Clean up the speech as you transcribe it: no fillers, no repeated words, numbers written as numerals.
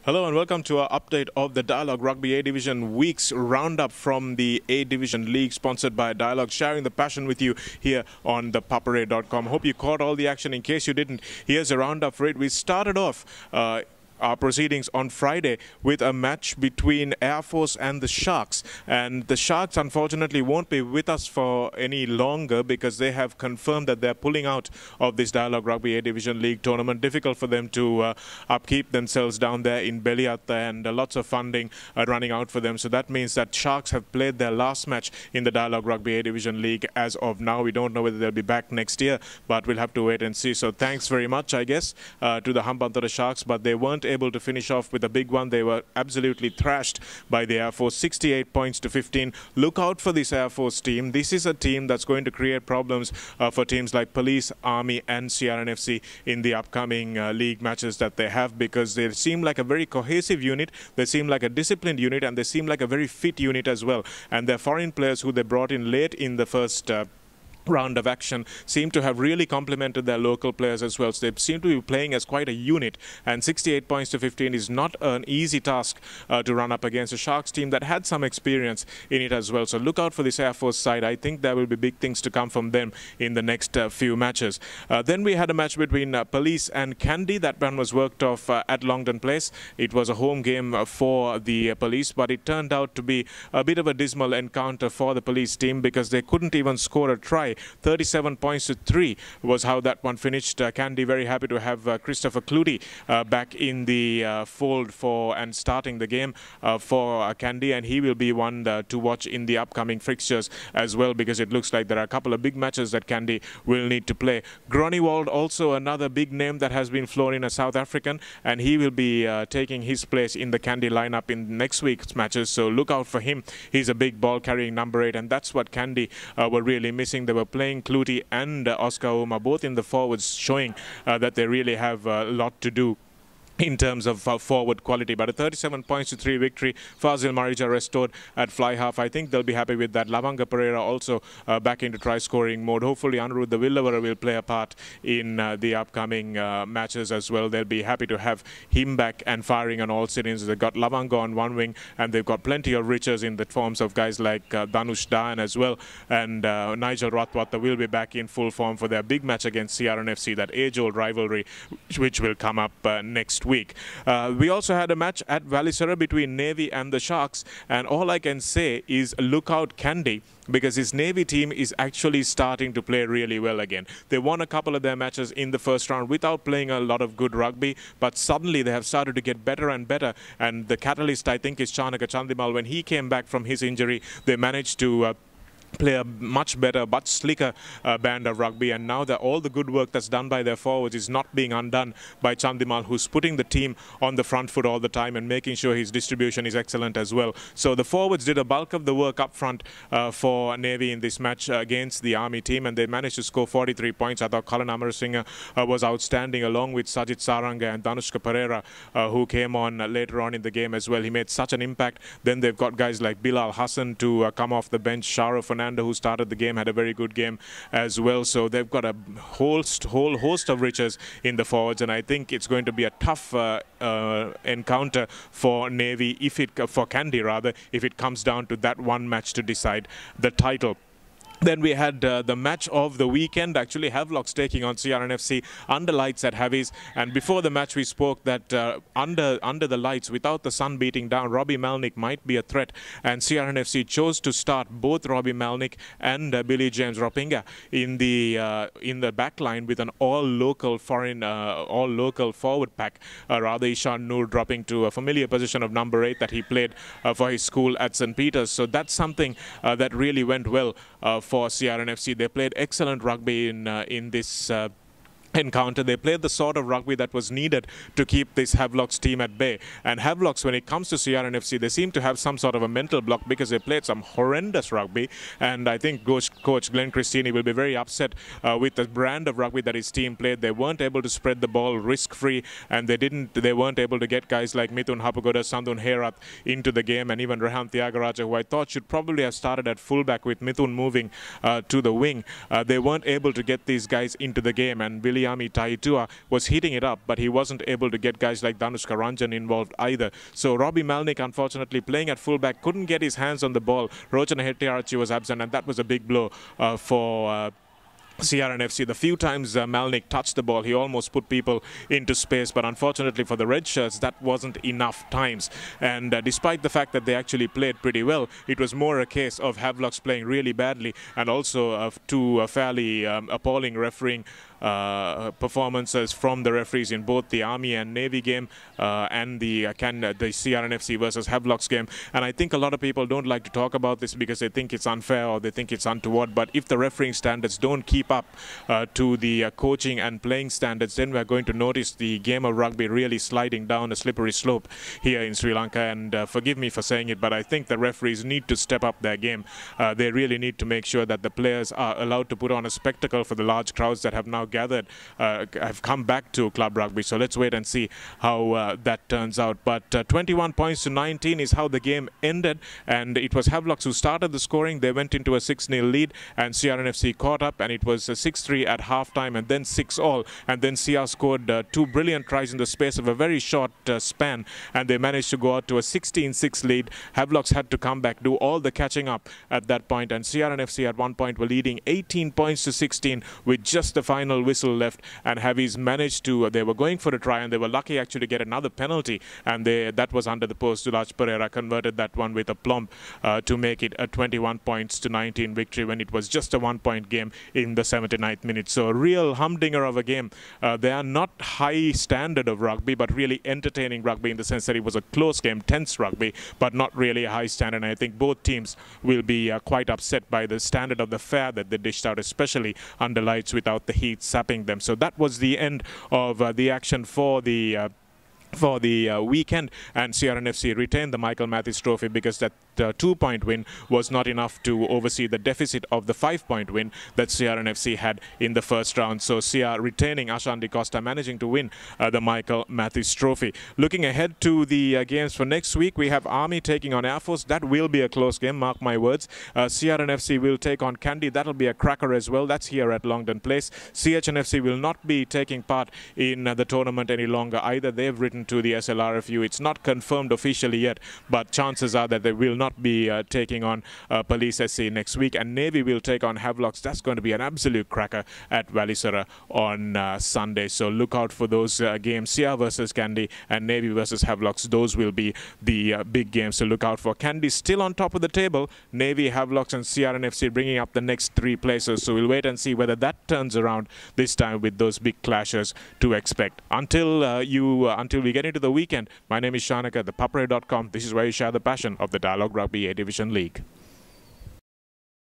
Hello and welcome to our update of the Dialog Rugby A Division Week's Roundup from the A Division League, sponsored by Dialog, sharing the passion with you here on ThePapare.com. Hope you caught all the action. In case you didn't, here's a roundup for it. We started off our proceedings on Friday with a match between Air Force and the Sharks, and the Sharks unfortunately won't be with us for any longer because they have confirmed that they're pulling out of this Dialog Rugby A Division League tournament. Difficult for them to upkeep themselves down there in Beliata, and lots of funding running out for them. So that means that Sharks have played their last match in the Dialog Rugby A Division League as of now. We don't know whether they'll be back next year, but we'll have to wait and see. So thanks very much, I guess, to the Hambantota Sharks, but they weren't able to finish off with a big one. They were absolutely thrashed by the Air Force, 68 points to 15. Look out for this Air Force team. This is a team that's going to create problems for teams like Police, Army and CRNFC in the upcoming league matches that they have, because they seem like a very cohesive unit, they seem like a disciplined unit, and they seem like a very fit unit as well. And their foreign players who they brought in late in the first round of action seem to have really complemented their local players as well. So they seem to be playing as quite a unit, and 68 points to 15 is not an easy task to run up against a Sharks team that had some experience in it as well. So look out for this Air Force side. I think there will be big things to come from them in the next few matches. Then we had a match between Police and Kandy. That one was worked off at Longdon Place. It was a home game for the Police, but it turned out to be a bit of a dismal encounter for the Police team because they couldn't even score a try. 37 points to 3 was how that one finished. Kandy very happy to have Christopher Clutie back in the fold for and starting the game for Kandy, and he will be one to watch in the upcoming fixtures as well, because it looks like there are a couple of big matches that Kandy will need to play. Groniewald, also another big name that has been flown in, a South African, and he will be taking his place in the Kandy lineup in next week's matches, so look out for him. He's a big ball carrying number 8, and that's what Kandy were really missing. They were playing Clutie and Oscar Oma both in the forwards, showing that they really have a lot to do in terms of forward quality. But a 37 points to 3 victory. Fazil Marija restored at fly half. I think they'll be happy with that. Lavanga Pereira also back into try scoring mode. Hopefully Anuruddha Villavara will play a part in the upcoming matches as well. They'll be happy to have him back and firing on all cylinders. They've got Lavanga on one wing, and they've got plenty of riches in the forms of guys like Danush Dayan as well, and Nigel Ratwata will be back in full form for their big match against CRNFC, that age-old rivalry which will come up next week. We also had a match at Valisera between Navy and the Sharks, and all I can say is look out Kandy, because his Navy team is actually starting to play really well again. They won a couple of their matches in the first round without playing a lot of good rugby, but suddenly they have started to get better and better, and the catalyst I think is Chanaka Chandimal. When he came back from his injury, they managed to play a much better, much slicker band of rugby, and now that all the good work that's done by their forwards is not being undone by Chandimal, who's putting the team on the front foot all the time and making sure his distribution is excellent as well. So the forwards did a bulk of the work up front for Navy in this match against the Army team, and they managed to score 43 points. I thought Colin Amarasinghe was outstanding, along with Sajid Saranga and Danushka Pereira, who came on later on in the game as well. He made such an impact. Then they've got guys like Bilal Hassan to come off the bench. Sharo Fernando, who started the game, had a very good game as well. So they've got a whole host of riches in the forwards, and I think it's going to be a tough encounter for Navy, for Kandy rather, if it comes down to that one match to decide the title. Then we had the match of the weekend, actually Havelocks taking on CRNFC under lights at Havis. And before the match we spoke that under the lights, without the sun beating down, Robbie Malnick might be a threat. And CRNFC chose to start both Robbie Malnick and Billy James Ropinga in the back line with an all-local forward pack. Rather, Ishan Noor dropping to a familiar position of number 8 that he played for his school at St. Peter's. So that's something that really went well for CRNFC. They played excellent rugby in this encounter. They played the sort of rugby that was needed to keep this Havelocks team at bay. And Havelocks, when it comes to CRNFC, they seem to have some sort of a mental block because they played some horrendous rugby. And I think coach Glenn Christini will be very upset with the brand of rugby that his team played. They weren't able to spread the ball risk-free, and they weren't able to get guys like Mithun Hapagoda, Sandun Herath into the game, and even Rehan Thiagaraja, who I thought should probably have started at fullback with Mithun moving to the wing. They weren't able to get these guys into the game, and Billy Delhi Army Taitua was heating it up, but he wasn't able to get guys like Danushka Ranjan involved either. So Robbie Malnick, unfortunately, playing at fullback, couldn't get his hands on the ball. Rochana Hettiarachchi was absent, and that was a big blow for CRNFC. The few times Malnick touched the ball, he almost put people into space, but unfortunately for the red shirts, that wasn't enough times. And despite the fact that they actually played pretty well, it was more a case of Havelocks playing really badly, and also two fairly appalling refereeing performances from the referees in both the Army and Navy game and the CRNFC versus Havelocks game. And I think a lot of people don't like to talk about this because they think it's unfair or they think it's untoward. But if the refereeing standards don't keep up to the coaching and playing standards, then we're going to notice the game of rugby really sliding down a slippery slope here in Sri Lanka. And forgive me for saying it, but I think the referees need to step up their game. They really need to make sure that the players are allowed to put on a spectacle for the large crowds that have now gathered, have come back to club rugby. So let's wait and see how that turns out. But 21 points to 19 is how the game ended, and it was Havelocks who started the scoring. They went into a 6-0 lead, and CRNFC caught up, and it was 6-3 at halftime, and then 6-all, and then CR scored two brilliant tries in the space of a very short span, and they managed to go out to a 16-6 lead. Havelocks had to come back, do all the catching up at that point, and CRNFC at one point were leading 18 points to 16 with just the final whistle left, and Havies managed to, they were going for a try, and they were lucky actually to get another penalty, and that was under the post. Dulaj Pereira converted that one with a plumb to make it a 21 points to 19 victory when it was just a 1-point game in the 79th minute. So a real humdinger of a game. They are not high standard of rugby, but really entertaining rugby in the sense that it was a close game, tense rugby, but not really a high standard. And I think both teams will be quite upset by the standard of the fare that they dished out, especially under lights without the heat sapping them. So that was the end of the action for the weekend, and CRNFC retained the Michael Matthews Trophy because that 2-point win was not enough to oversee the deficit of the 5-point win that CRNFC had in the first round. So CR retaining Ashan Di Costa, managing to win the Michael Matthews Trophy. Looking ahead to the games for next week, we have Army taking on Air Force. That will be a close game, mark my words. CRNFC will take on Kandy. That'll be a cracker as well. That's here at Longdon Place. CHNFC will not be taking part in the tournament any longer either. They've written to the SLRFU. It's not confirmed officially yet, but chances are that they will not be taking on Police SC next week, and Navy will take on Havelocks. That's going to be an absolute cracker at Valisara on Sunday. So look out for those games. CR versus Kandy and Navy versus Havelocks. Those will be the big games to look out for. Kandy still on top of the table. Navy, Havelocks and CRNFC bringing up the next 3 places. So we'll wait and see whether that turns around this time with those big clashes to expect. Until we get into the weekend, my name is Shanaka, ThePapare.com. This is where you share the passion of the Dialog Rugby A Division League.